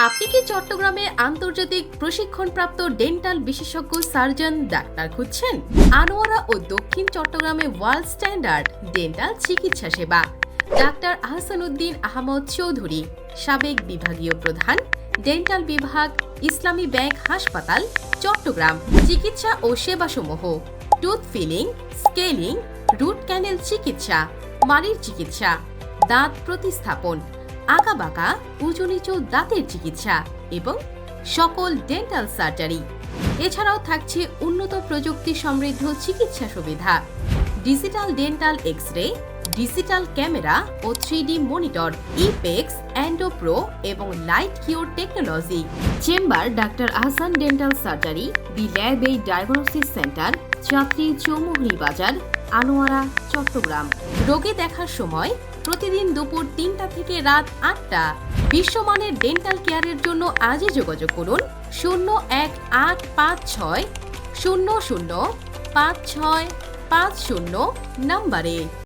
আপনি কি চট্টগ্রামে আন্তর্জাতিক প্রশিক্ষণপ্রাপ্ত ডেন্টাল বিশেষজ্ঞ সার্জন ডাক্তার খুঁজছেন? আনোয়ারা ও দক্ষিণ চট্টগ্রামে ওয়ার্ল্ড স্ট্যান্ডার্ড ডেন্টাল চিকিৎসা সেবা। ডাক্তার আহসানুদ্দিন আহমদ চৌধুরী, সাবেক বিভাগীয় প্রধান, ডেন্টাল বিভাগ, ইসলামী ব্যাংক হাসপাতাল, চট্টগ্রাম। চিকিৎসা ও সেবাসমূহ: tooth filling, scaling, root canal চিকিৎসা, মাড়ির চিকিৎসা, দাঁত প্রতিস্থাপন, আঁকাবাঁকা উঁচু নিচু দাঁতের চিকিৎসা এবং সকল ডেন্টাল সার্জারি। এছাড়াও থাকছে উন্নত প্রযুক্তি সমৃদ্ধ চিকিৎসা সুবিধা, digital dental x-ray, digital camera ও 3D মনিটর, ইপেক্স, এন্ডোপ্রো এবং লাইট কিওর টেকনোলজি। চেম্বার ডাক্তার Ahsan dental surgery, the lab a diagnosis centre, যাত্রী চৌমুহনী বাজার, আনোয়ারা, চট্টগ্রাম। রোগী দেখার সময় প্রতিদিন দুপুর 3টা থেকে রাত 8টা। বিশ্বমানের ডেন্টাল কেয়ারের জন্য আজই যোগাযোগ করুন 01856 005650 নম্বরে।